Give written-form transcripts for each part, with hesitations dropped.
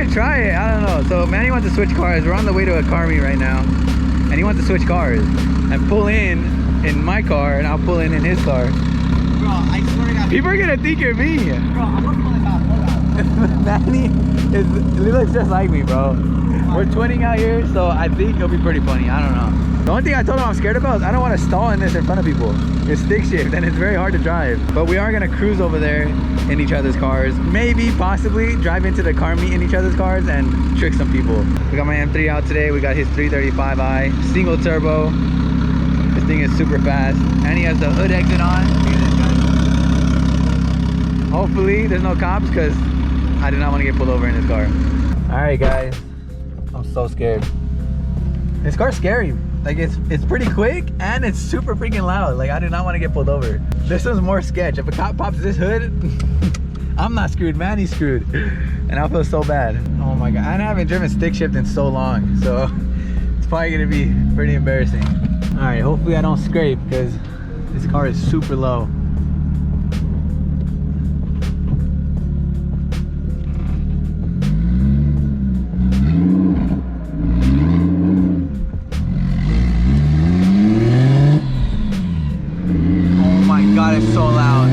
should try it. I don't know. So Manny wants to switch cars. We're on the way to a car meet right now, and he wants to switch cars and pull in my car, and I'll pull in his car. Bro, I swear to God. People are gonna think you're me. Bro, I'm gonna pull this out. Hold on. Manny he looks just like me, bro. We're twinning out here, so I think it'll be pretty funny. I don't know. The only thing I told him I'm scared about is I don't want to stall in this in front of people. It's stick shift and it's very hard to drive. But we are gonna cruise over there in each other's cars. Maybe, possibly, drive into the car meet in each other's cars and trick some people. We got my M3 out today. We got his 335i, single turbo. This thing is super fast. And he has the hood exit on. Look at this guy. Hopefully there's no cops because I do not want to get pulled over in this car. All right, guys. I'm so scared. This car's scary. Like it's pretty quick and it's super freaking loud. Like I do not want to get pulled over. This one's more sketch. If a cop pops this hood, I'm not screwed, man, he's screwed. And I'll feel so bad. Oh my God, I haven't driven stick shift in so long. So it's probably gonna be pretty embarrassing. All right, hopefully I don't scrape because this car is super low. God, it's so loud.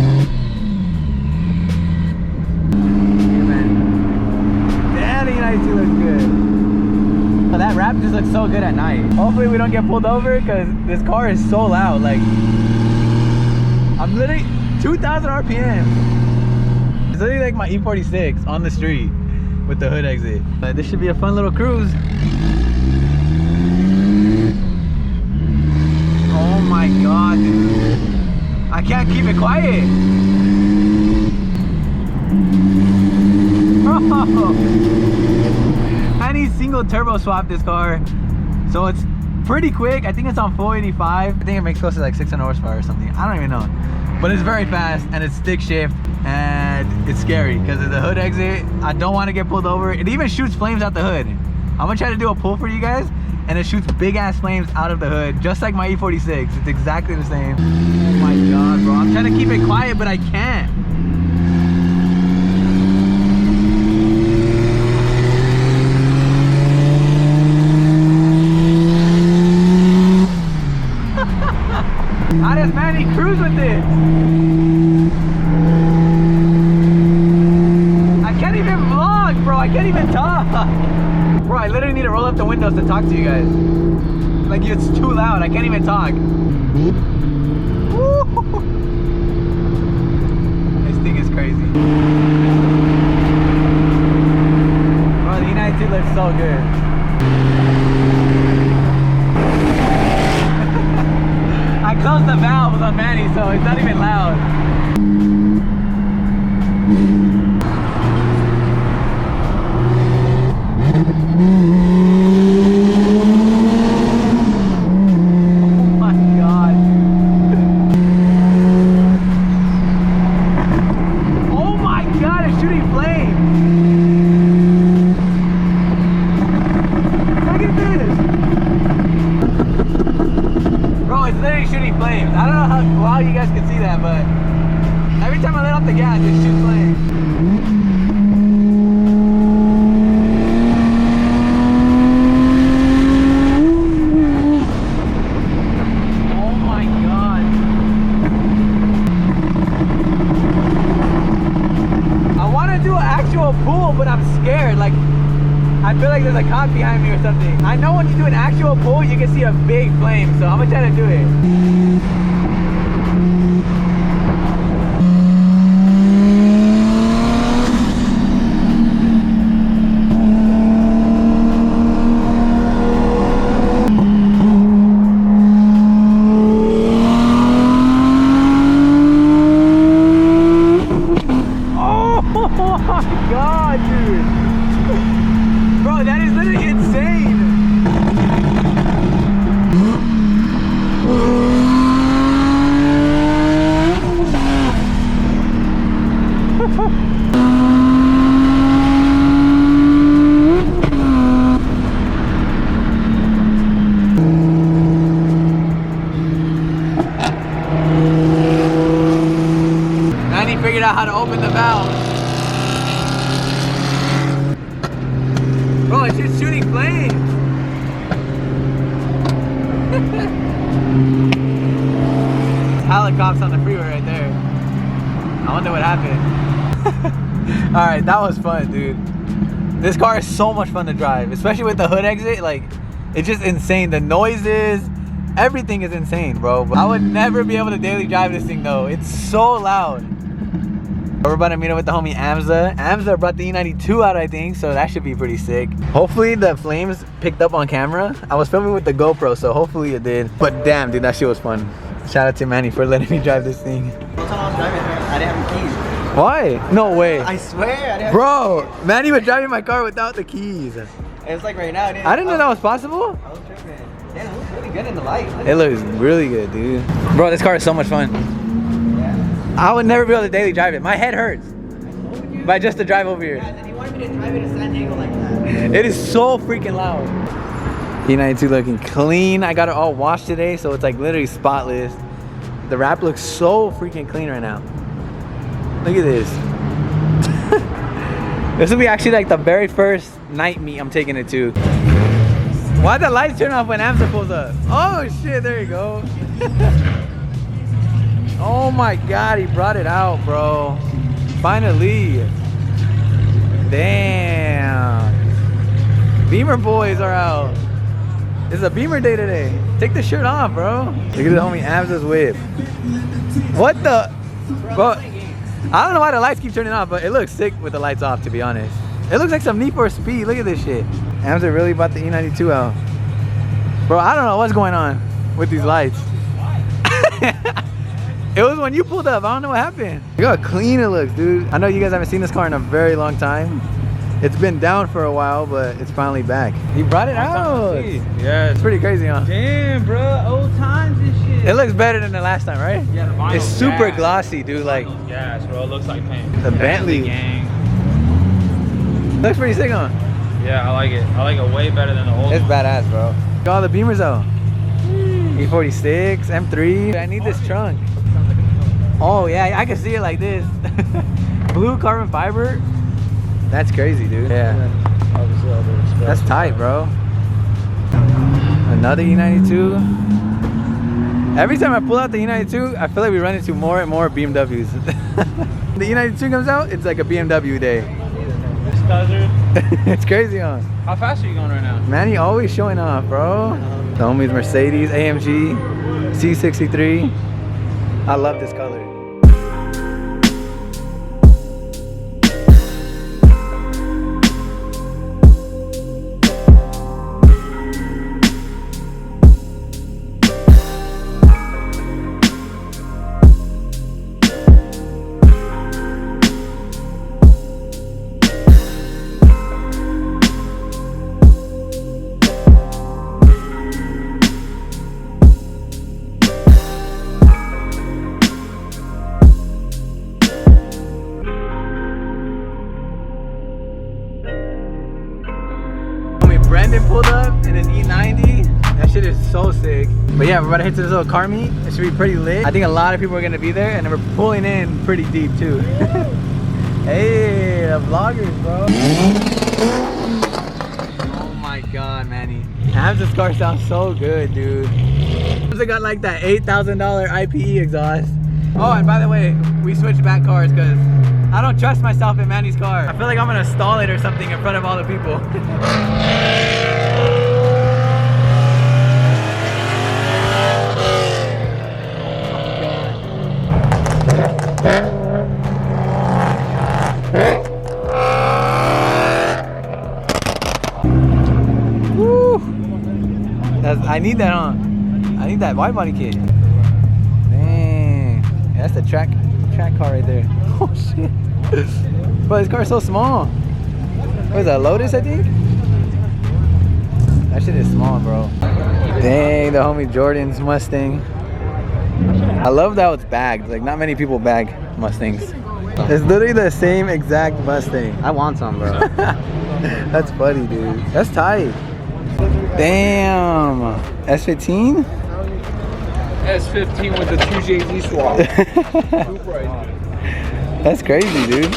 Yeah, man. Damn, the United States looks good. But that wrap just looks so good at night. Hopefully we don't get pulled over because this car is so loud. Like, I'm literally 2,000 RPM. It's literally like my E46 on the street with the hood exit. But this should be a fun little cruise. Oh my God, dude. I can't keep it quiet. I need single turbo swap this car. So it's pretty quick. I think it's on 485. I think it makes close to like 600 horsepower or something. I don't even know. But it's very fast and it's stick shift and it's scary because of the hood exit. I don't want to get pulled over. It even shoots flames out the hood. I'm gonna try to do a pull for you guys. And it shoots big ass flames out of the hood, just like my E46. It's exactly the same. Oh my God, bro. I'm trying to keep it quiet, but I can't. How does Manny cruise with this? I can't even vlog, bro. I can't even talk. Bro, I literally need to roll up the windows to talk to you guys. Like, it's too loud. I can't even talk. Woo! This thing is crazy. Bro, the United States looks so good. I closed the valves on Manny, so it's not even loud. Shooting flames. I don't know how well you guys can see that, but every time I let off the gas, it shoots flames. Oh my God. I want to do an actual pull, but I'm scared. Like, I feel like there's a cop behind me or something. I know when you do an actual pull, you can see a big flame, so I'm gonna try to do it. Oh my God, dude. Bro, that is literally insane. And he figured out how to open the valve. Bro, it's just shooting flames. Helicopters on the freeway right there. I wonder what happened. Alright, that was fun, dude. This car is so much fun to drive, especially with the hood exit. Like, it's just insane. The noises, everything is insane, bro. I would never be able to daily drive this thing though. It's so loud. We're about to meet up with the homie Amza. Amza brought the E92 out, I think, so that should be pretty sick. Hopefully the flames picked up on camera. I was filming with the GoPro, so hopefully it did. But damn, dude, that shit was fun. Shout out to Manny for letting me drive this thing. The whole time I was driving, I didn't have the keys. Why? No way. I swear, I didn't have Bro, Manny was driving my car without the keys. It's like right now. I didn't know that was possible. I was tripping. Damn, it looks really good in the light. It looks really good, dude. Bro, this car is so much fun. Yeah. I would never be able to daily drive it. My head hurts. But just to drive over here. Yeah, and he wanted me to drive it at San Diego like that. It is so freaking loud. E92 looking clean. I got it all washed today, so it's like literally spotless. The wrap looks so freaking clean right now. Look at this. This will be actually like the very first night meet I'm taking it to. Why'd the lights turn off when Amza pulls up? Oh shit, there you go. Oh my god, he brought it out, bro. Finally. Damn. Beamer boys are out. It's a Beamer day today. Take the shirt off, bro. Look at the homie Amza's whip. What the? Bro, I don't know why the lights keep turning off, but it looks sick with the lights off, to be honest. It looks like some Need for Speed. Look at this shit. Amza really brought the E92 out. Bro, I don't know what's going on with these lights. It was when you pulled up. I don't know what happened. Look how clean it looks, dude. I know you guys haven't seen this car in a very long time. It's been down for a while, but it's finally back. You brought it out. Yeah, It's pretty crazy, huh? damn, bro, old times and shit. It looks better than the last time, right? Yeah, the vinyl's It's super gas. glossy, dude. Like, Gas, bro. It looks like paint. The Bentley. gang. looks pretty sick, huh? Yeah, I like it. I like it way better than the old It's one. badass, bro. Got all the Beamers out. E46, M3. I need this trunk. Oh yeah, I can see it like this. Blue carbon fiber. That's crazy, dude. Yeah. Obviously, all the express. That's tight, bro. Another E92. Every time I pull out the E92, I feel like we run into more and more BMWs. The E92 comes out, it's like a BMW day. This buzzard. It's crazy, huh? How fast are you going right now? Manny always showing off, bro. The homie's Mercedes AMG C63. I love this color. Brendan pulled up in his E90. That shit is so sick. But yeah, we're about to head to this little car meet. It should be pretty lit. I think a lot of people are gonna be there, and we're pulling in pretty deep too. Hey, the vloggers, bro. Oh my god, Manny. Hamza's car sounds so good, dude. Hamza got like that $8,000 IPE exhaust. Oh, and by the way, we switched back cars because I don't trust myself in Manny's car. I feel like I'm gonna stall it or something in front of all the people. Woo! I need that on. I need that wide body kit. Dang. Yeah, that's the track car right there. Oh shit. Bro, this car is so small. What is that, Lotus, I think? That shit is small, bro. Dang, the homie Jordan's Mustang. I love that it's bagged. Like, not many people bag Mustangs. It's literally the same exact Mustang. I want some, bro. That's funny, dude. That's tight. Damn. S15? S15 with the 2JZ swap. That's crazy, dude.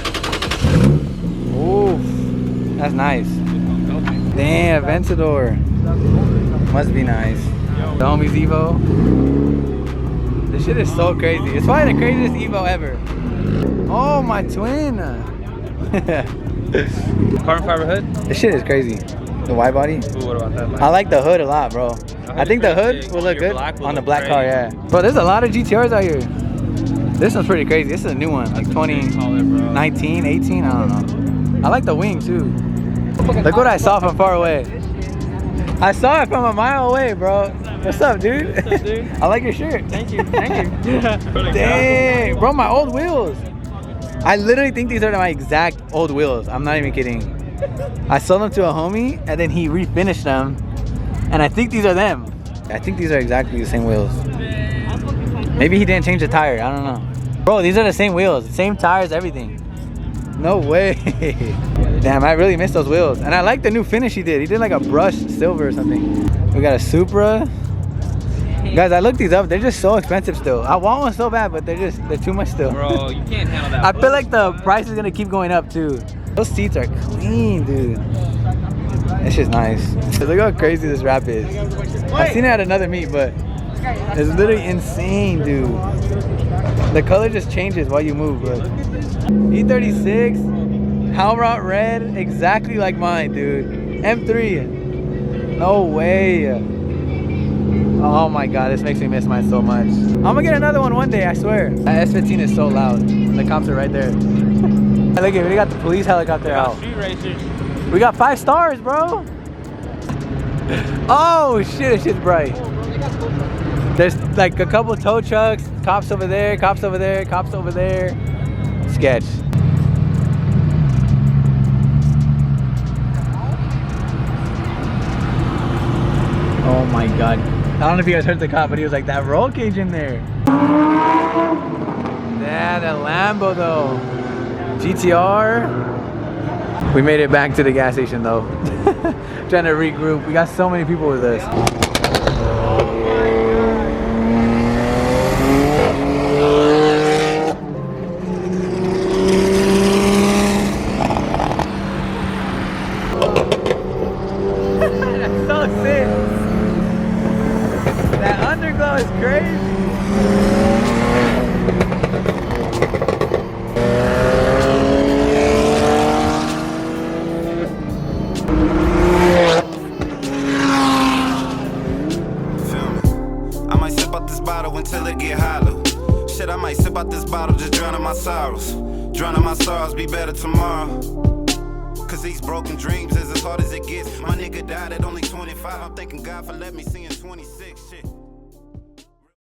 Ooh, that's nice. Damn, Aventador. Must be nice. The homies Evo. This shit is so crazy. It's probably the craziest Evo ever. Oh, my twin. Carbon fiber hood? This shit is crazy. The wide body. Ooh, what about that? I like the hood a lot, bro. I think the hood will look good on the black car, yeah. Bro, there's a lot of GTRs out here. This one's pretty crazy. This is a new one, like 2019, 18, I don't know. I like the wing too. Look what I saw from far away. I saw it from a mile away, bro. What's up, dude? What's up, dude? I like your shirt. Thank you, thank you. Dang, bro, my old wheels. I literally think these are my exact old wheels. I'm not even kidding. I sold them to a homie and then he refinished them. And I think these are them. I think these are exactly the same wheels. Maybe he didn't change the tire, I don't know. Bro, these are the same wheels, same tires, everything. No way. Damn, I really missed those wheels. And I like the new finish he did. He did like a brushed silver or something. We got a Supra. Guys, I looked these up. They're just so expensive still. I want one so bad, but they're too much still. Bro, you can't handle that. I feel like the price is gonna keep going up too. Those seats are clean, dude. That shit's nice. Look how crazy this wrap is. I've seen it at another meet, but it's literally insane, dude. The color just changes while you move, look. E36, Halrot red, exactly like mine, dude. M3. No way. Oh my god, this makes me miss mine so much. I'm gonna get another one day, I swear. That S15 is so loud. The cops are right there. Look at it, we got the police helicopter out. Street racers. We got 5 stars, bro. Oh shit, this shit's bright. There's like a couple tow trucks, cops over there, cops over there, cops over there. Sketch. Oh my god. I don't know if you guys heard the cop, but he was like, that roll cage in there. Yeah, that Lambo though. GTR. We made it back to the gas station though. Trying to regroup. We got so many people with us. That's so sick. That underglow is crazy. Until it get hollow. Shit, I might sip out this bottle, just drowning my sorrows. Drowning my sorrows, be better tomorrow. Cause these broken dreams is as hard as it gets. My nigga died at only 25. I'm thanking God for letting me see in 26. Shit.